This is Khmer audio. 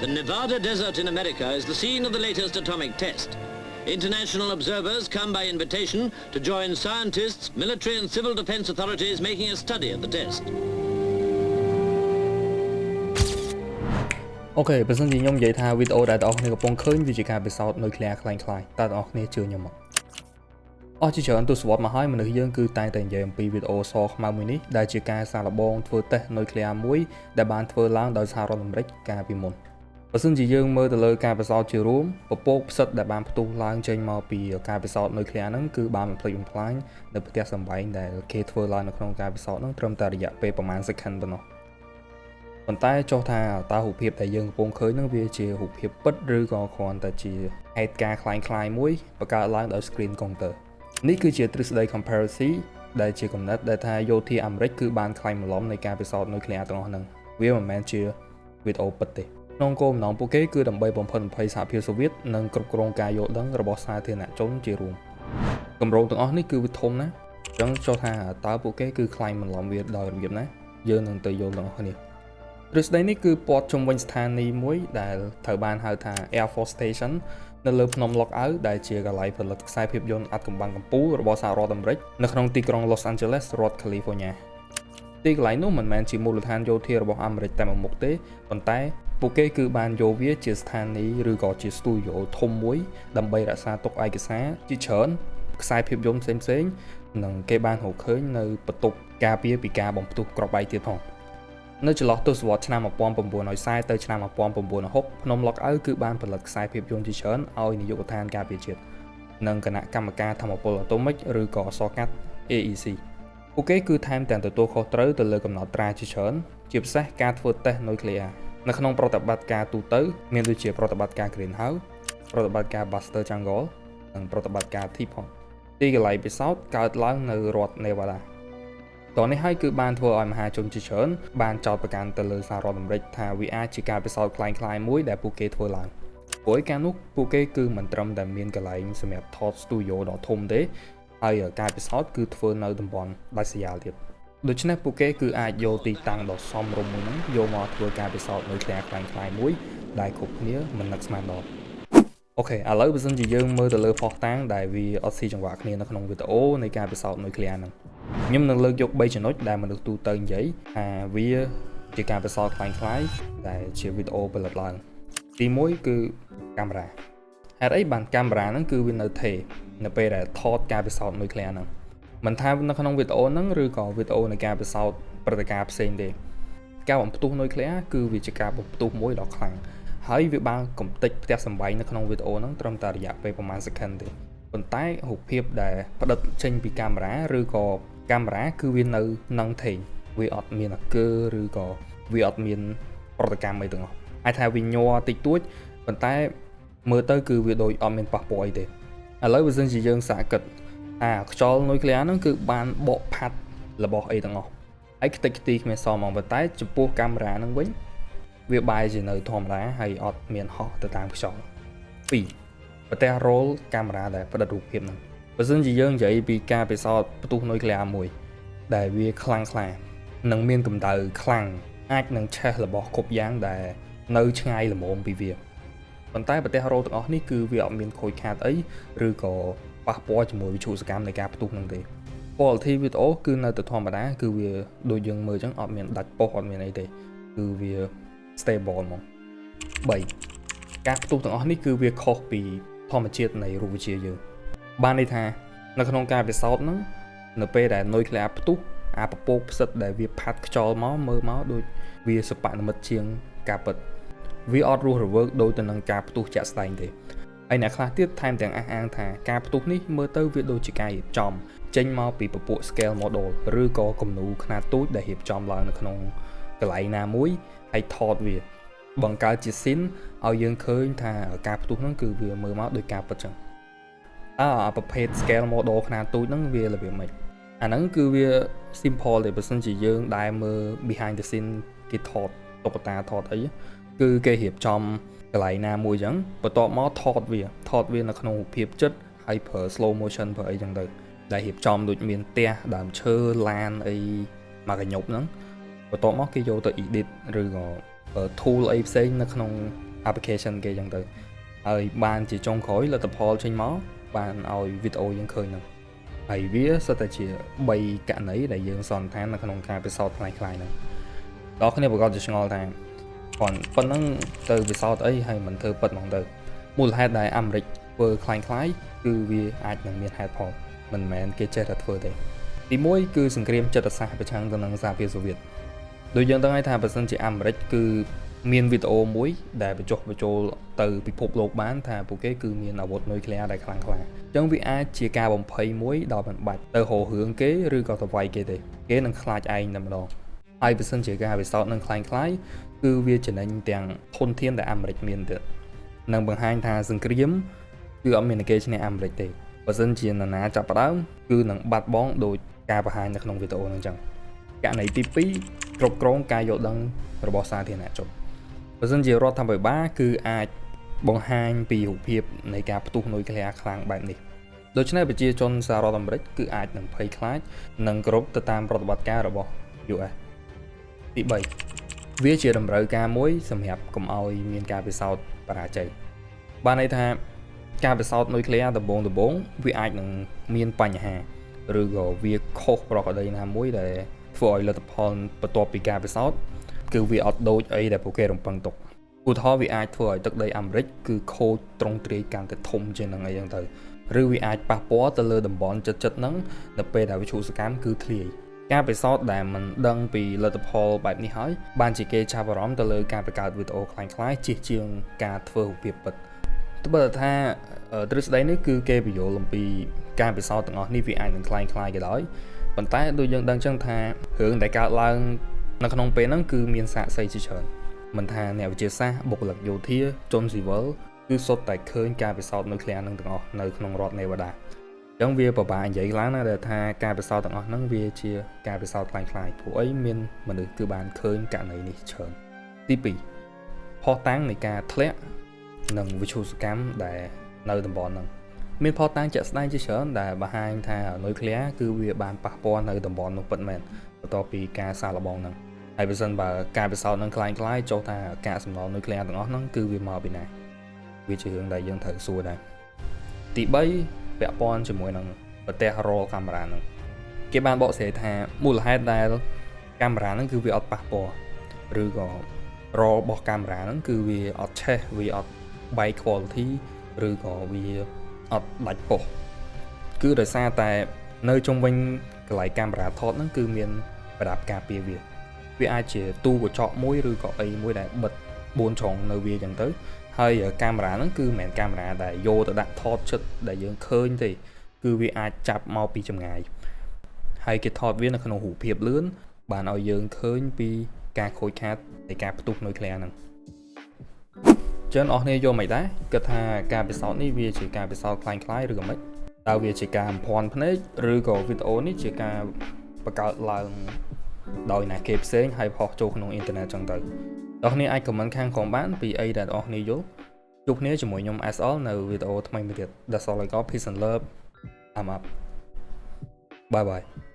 The Nevada desert in America is the scene of the latest atomic test. International observers come by invitation to join scientists, military and civil defense authorities making a study of the test. អូខេបើសិនជាខ្ញុំនិយាយថាវីដេអូដែលបងប្អូនកំពុងឃើញវាជាការពិសោធន៍នុយក្លេអ៊ែរคล้ายៗតើបងប្អូនជឿខ្ញុំមកអស់ជាច្រើនទស្សវត្សមកហើយមនុស្សយើងគឺតែងតែនិយាយអំពីវីដេអូសខ្មៅមួយនេះដែលជាការសាកល្បងធ្វើតេស្តនុយក្លេអ៊ែរមួយដែលបានធ្វើឡើងដោយសហរដ្ឋអាមេរិកកាលពីមុនបើសិនជាយើងមើលទៅលើការពិសោធន៍ជារួមពពកផ្សិតដែលបានផ្ទុះឡើងចេញមកពីការពិសោធន៍នុយក្លេអ៊ែរហ្នឹងគឺបានបំផ្លិចបំផ្លាញនៅផ្ទះសម្បែងដែលគេធ្វើឡើងនៅក្នុងការពិសោធន៍ហ្នឹងត្រឹមតែរយៈពេលប្រហែលសេកិនប៉ុណ្ណោះប៉ុន្តែចុះថាតើរូបភាពដែលយើងកំពុងឃើញហ្នឹងវាជារូបភាពពិតឬក៏គ្រាន់តែជាហេតុការណ៍คล้ายៗមួយបង្កើតឡើងដោយ screen counter នេះគឺជាទ្រឹស្ដី conspiracy ដែលជាកំណត់ដែលថាយោធាអាមេរិកគឺបានខ្លាញ់បន្លំនៃការពិសោធន៍នុយក្លេអ៊ែរទាំងអស់ហ្នឹងវាមិនមែនជាវីដេអូពិតទេក្នុងគោលបំណងពួកគេគឺដើម្បីបំផិតបំភ័យសហភាពសូវៀតនិងគ្រប់គ្រងការយល់ដឹងរបស់សាធារណជនជារួមគម្រោងទាំងអស់នេះគឺវាធំណាស់អញ្ចឹងចុះថាតើពួកគេគឺខ្លាញ់បន្លំវាដោយរបៀបណាយើងនឹងទៅយល់ទាំងអស់គ្នាទ្រឹស្ដីនេះគឺព័ទ្ធជុំវិញស្ថានីយ៍មួយដែលត្រូវបានហៅថា Air Force Station នៅលើភ្នំ Lookout ដែលជាកន្លែងផលិតខ្សែភាពយន្តអត្ថកម្បាំងកម្ពុជារបស់សហរដ្ឋអាមេរិកនៅក្នុងទីក្រុង Los Angeles រដ្ឋ California ទីកន្លែងនោះមិនមែនជាមូលដ្ឋានយោធារបស់អាមេរិកតែមួយមុខទេប៉ុន្តែពួកគេគឺបានយកវាជាស្ថានីយ៍ឬក៏ជាស្ទូឌីយោធំមួយដើម្បីរក្សាទុកឯកសារជាច្រើនខ្សែភាពយន្តផ្សេងៗនិងគេបានរកឃើញនៅបន្ទប់ការពារពីការបំផ្ទុះគ្រាប់បែកទៀតផងនៅចន្លោះទសវត្សរ៍ឆ្នាំ1940ទៅឆ្នាំ1960ភ្នំ Lookout គឺបានផលិតខ្សែភាពយន្តជាច្រើនឲ្យនាយកដ្ឋានការពារជាតិនិងគណៈកម្មការថាមពលអាតូមិកឬក៏អក្សរកាត់ AEC ពួកគេគឺថែមទាំងទទួលខុសត្រូវទៅលើកំណត់ត្រាជាច្រើនជាពិសេសការធ្វើតេស្តនុយក្លេអ៊ែរនៅក្នុងប្រតិបត្តិការទូទៅមានដូចជាប្រតិបត្តិការ Greenhouse ប្រតិបត្តិការ Buster Jungle និងប្រតិបត្តិការ T-Pond ទីកន្លែងពិសោធន៍កើតឡើងនៅរដ្ឋ Nevadaតោះនេះហើយគឺបានធ្វើឲ្យមហាជនជាច្រើនបានចោទប្រកាន់ទៅលើសហរដ្ឋអាមេរិកថាវាអាចជាការពិសោធន៍คล้ายៗមួយដែលពួកគេធ្វើឡើងព្រោះឯកាលនោះពួកគេគឺមិនត្រឹមតែមានកន្លែងសម្រាប់ថតស្ទូឌីយោដ៏ធំទេហើយការពិសោធន៍គឺធ្វើនៅតំបន់ដាច់ស្រយាលទៀតដូច្នេះពួកគេគឺអាចយកទីតាំងដ៏សមរម្យមួយហ្នឹងយកមកធ្វើការពិសោធន៍នុយក្លេអ៊ែរคล้ายៗមួយដែលគ្រប់គ្នាមិននឹកស្មានដល់អូខេឥឡូវបើសិនជាយើងមើលទៅលើផុសតាំងដែលវាអត់ស៊ីចង្វាក់គ្នានៅក្នុងវីដេអូនៃការពិសោធន៍នុយក្លេអ៊ែរហ្នឹងខ្ញុំនឹងលើកយក3ចំណុចដែលមនុស្សទូទៅនិយាយថាវាជាការពិសោធន៍คล้ายៗដែលជាវីដេអូផលិតឡើងទី1គឺកាមេរ៉ាហេតុអីបានកាមេរ៉ាហ្នឹងគឺវានៅថេនៅពេលដែលថតការពិសោធន៍នុយក្លេអ៊ែរហ្នឹងមិនថានៅក្នុងវីដេអូហ្នឹងឬក៏វីដេអូនៃការពិសោធន៍ព្រឹត្តិការណ៍ផ្សេងទេការបំផ្ទុះនុយក្លេអ៊ែរគឺវាជាការបំផ្ទុះមួយដ៏ខ្លាំងហើយវាបានកំទេចផ្ទះសម្បែងនៅក្នុងវីដេអូហ្នឹងត្រឹមតែរយៈពេលប្រហែលសេកិនទេប៉ុន្តែរូបភាពដែលផ្ដិតចេញពីកាមេរ៉ាឬក៏កាមេរ៉ាគឺវានៅនឹងថេងវាអត់មានអាកើឬក៏វាអត់មានប្រតិកម្មអីទាំងអស់អាចថាវាញ័រតិចតួចប៉ុន្តែមើលទៅគឺវាដូចអត់មានប៉ះពាល់អីទេឥឡូវបើសិនជាយើងសាកគិតថាខ្យល់នុយក្លេអ៊ែរហ្នឹងគឺបានបកផាត់របស់អីទាំងអស់ហើយខ្ទេចខ្ទីគ្មានសល់ហ្មងប៉ុន្តែចំពោះកាមេរ៉ាហ្នឹងវិញវាបែរជានៅធម្មតាហើយអត់មានហោះទៅតាមខ្យល់2ប្រទេសរ៉ូលកាមេរ៉ាដែលផ្ដិតរូបភាពហ្នឹងបើសិនជាយើងនិយាយពីការពិសោធន៍ផ្ទុះនុយក្លេអ៊ែរមួយដែលវាខ្លាំងខ្លានិងមានកម្ដៅខ្លាំងអាចនឹងឆេះរបស់គ្រប់យ៉ាងដែលនៅឆ្ងាយល្មមពីវាប៉ុន្តែប្រទេសរ៉ូទាំងអស់នេះគឺវាអត់មានខូចខាតអីឬក៏ប៉ះពាល់ជាមួយវិទ្យុសកម្មនៃការផ្ទុះហ្នឹងទេ quality វីដេអូគឺនៅតែធម្មតាគឺវាដូចយើងមើលអញ្ចឹងអត់មានដាច់ប៉ុសអត់មានអីទេគឺវា stable ហ្មង3ការផ្ទុះទាំងអស់នេះគឺវាខុសពីធម្មជាតិនៃរូបវិទ្យាយើងបានន័យថានៅក្នុងការពិសោធន៍ហ្នឹងនៅពេលដែលនុយក្លេអ៊ែរផ្ទុះអាពពកផ្សិតដែលវាផាត់ខ្យល់មកមើលមកដូចវាសពនិមិត្តជាងការពិតវាអត់រស់រវើកដូចទៅនឹងការផ្ទុះជាក់ស្ដែងទេហើយអ្នកខ្លះទៀតថែមទាំងអះអាងថាការផ្ទុះនេះមើលទៅវាដូចជាការរៀបចំចេញមកពីពពួក scale model ឬក៏គំនូរខ្នាតទូចដែលរៀបចំឡើងនៅក្នុងកន្លែងណាមួយហើយថតវាបង្កើតជា scene ឲ្យយើងឃើញថាការផ្ទុះហ្នឹងគឺវាមើលមកដូចការពិតចឹងប្រភេទ scale model ខ្នាតទូចហ្នឹងវារបៀបម៉េចអាហ្នឹងគឺវា simple ទេបើសិនជាយើងដែលមើល behind the scene គេថតតុក្កតាថតអីគឺគេរៀបចំកន្លែងណាមួយចឹងបន្ទាប់មកថតវានៅក្នុងរូបភាពចិត្តហើយប្រើ slow motion ប្រើអីចឹងទៅដែលរៀបចំដូចមានផ្ទះដើមឈើឡានអីមកកញ្ញុបហ្នឹងបន្ទាប់មកគេយកទៅ edit ឬក៏ tool អីផ្សេងនៅក្នុង application គេចឹងទៅហើយបានជាចុងក្រោយលទ្ធផលចេញមកបានឲ្យវីដេអូយើងឃើញហ្នឹងហើយវាសិតតែជា3ករណីដែលយើងសន្និដ្ឋាននៅក្នុងការពិសោធន៍ខ្លាំងៗហ្នឹងដល់គ្នាប្រកាសជាឆ្ងល់ថាប៉ុណ្ណឹងទៅពិសោធន៍អីហើយមិនធ្វើពិតហ្មងទៅមូលហេតុដែលអាមេរិកធ្វើខ្លាំងៗគឺវាអាចនឹងមានហេតុផលមិនមែនគេចេះតែធ្វើទេទី1គឺសង្គ្រាមចិត្តសាស្ត្រប្រឆាំងទៅនឹងសហភាពសូវៀតដូចយើងដឹងហើយថាបើសិនជាអាមេរិកគឺមានវីដេអូមួយដែលបញ្ចុះបញ្ចូលទៅពិភពលោកបានថាពួកគេគឺមានអាវុធនុយក្លេអ៊ែរដែលខ្លាំងក្លាអញ្ចឹងវាអាចជាការបំភ័យមួយដល់មិនបាច់ទៅហៅរឿងគេឬក៏ទៅវាយគេទេគេនឹងខ្លាចឯងតែម្ដងហើយបើសិនជាការវិសោធន៍នឹងខ្លាំងគឺវាចំណេញទាំងធនធានដែលអាមេរិកមានទៀតនឹងបង្ហាញថាសង្គ្រាមគឺអត់មានគេឈ្នះអាមេរិកទេបើសិនជានរណាចាប់ផ្ដើមគឺនឹងបាត់បង់ដោយការបង្ហាញនៅក្នុងវីដេអូហ្នឹងចឹងករណីទី2គ្រប់គ្រងការយល់ដឹងរបស់សាធារណជនបើសិនជារដ្ឋាភិបាលគឺអាចបង្ហាញពីរូបភាពនៃការផ្ទុះនុយក្លេអ៊ែរខ្លាំងបែបនេះដូច្នេះប្រជាជនសហរដ្ឋអាមេរិកគឺអាចនឹងភ័យខ្លាចនិងគោរពទៅតាមប្រតិបត្តិការរបស់ US ទី3វាជាតម្រូវការមួយសម្រាប់កុំឲ្យមានការពិសោធន៍បរាជ័យបានន័យថាការពិសោធន៍នុយក្លេអ៊ែរដំបូងវាអាចនឹងមានបញ្ហាឬក៏វាខុសប្រក្រតីណាមួយដែលធ្វើឲ្យលទ្ធផលបន្ទាប់ពីការពិសោធន៍គឺវាអត់ដូចអីដែលពួកគេរំពឹងទុកឧទាហរណ៍វាអាចធ្វើឲ្យទឹកដីអាមេរិកគឺខូចទ្រង់ទ្រាយកាន់តែធំជាងនឹងអីចឹងទៅឬវាអាចប៉ះពាល់ទៅលើតំបន់ចិត្តហ្នឹងនៅពេលដែលវិទ្យុសកម្មគឺធ្លាយការពិសោធន៍ដែលមិនដឹងពីលទ្ធផលបែបនេះហើយបានជាគេចាប់អារម្មណ៍ទៅលើការបង្កើតវីដេអូខ្លាំងៗជាជាងការធ្វើរូបភាពពិតទោះបីថាទ្រឹស្ដីនេះគឺគេបញ្យល់អំពីការពិសោធន៍ទាំងអស់នេះវាអាចនឹងខ្លាំងៗក៏ដោយប៉ុន្តែដូចយើងដឹងចឹងថារឿងដែលកើតឡើងនៅក្នុងពេលហ្នឹងគឺមានសាក្សីជាច្រើនមិនថាអ្នកវិទ្យាសាស្ត្របុគ្គលិកយោធាជនស៊ីវិលគឺសុទ្ធតែឃើញការពិសោធន៍នុយក្លេអ៊ែរនឹងទាំងអស់នៅក្នុងរដ្ឋ Nevada អញ្ចឹងវាពិបាកនិយាយឡើងណាដែលថាការពិសោធន៍ទាំងអស់ហ្នឹងវាជាការពិសោធន៍ខ្លាំងៗព្រោះអីមានមនុស្សគឺបានឃើញករណីនេះច្រើនទី2ផុសតាំងនៃការធ្លាក់និងវិទ្យុសកម្មដែលនៅតំបន់ហ្នឹងមានផុសតាំងជាក់ស្ដែងជាច្រើនដែលបង្ហាញថានុយក្លេអ៊ែរគឺវាបានប៉ះពាល់នៅតំបន់នោះពិតមែនបន្ទាប់ពីការសាកល្បងហ្នឹងហើយបើសិនបើការពិសោធន៍នឹងខ្លាំងចុះថាកាកសំណល់នុយក្លេអ៊ែរទាំងអស់ហ្នឹងគឺវាមកពីណាវាជារឿងដែលយើងត្រូវសួរដែរទី3ពាក់ព័ន្ធជាមួយនឹងប្រទេសរលកាមេរ៉ាហ្នឹងគេបានបកស្រាយថាមូលហេតុដែលកាមេរ៉ាហ្នឹងគឺវាអត់ប៉ះពាល់ឬក៏រលរបស់កាមេរ៉ាហ្នឹងគឺវាអត់ឆេះវាអត់បែក quality ឬក៏វាអត់ដាច់ប៉ុសគឺដោយសារតែនៅជុំវិញកន្លែងកាមេរ៉ាថតហ្នឹងគឺមានប្រដាប់ការពារវាអាចជាទូកញ្ចក់មួយឬក៏អីមួយដែលបិទ4ជ្រុងនៅវាអញ្ចឹងទៅហើយកាមេរ៉ាហ្នឹងគឺមិនមែនកាមេរ៉ាដែលយកទៅដាក់ថតចិត្តដែលយើងឃើញទេគឺវាអាចចាប់មកពីចម្ងាយហើយគេថតវានៅក្នុងរូបភាពលឿនបានឲ្យយើងឃើញពីការខូចខាតនៃការផ្ទុះនុយក្លេអ៊ែរហ្នឹងចឹងអស់គ្នាយល់មិនដែរគិតថាការពិសោធន៍នេះវាជាការពិសោធន៍ខ្លាំងៗឬក៏មិនតើវាជាការបំភាន់ភ្នែកឬក៏វីដេអូនេះជាការបង្កើតឡើងដោយអ្នកគេផ្សេងហើយផុសចូលក្នុងអ៊ីនធឺណិតចឹងទៅអ្នកគ្នាអាចខមមិនខាងក្រោមបានពីអីដែលអ្នកគ្នាយល់ជួបគ្នាជាមួយខ្ញុំ SL នៅវីដេអូថ្មីមួយទៀត That's all I got. Peace and love. I'm up. Bye bye.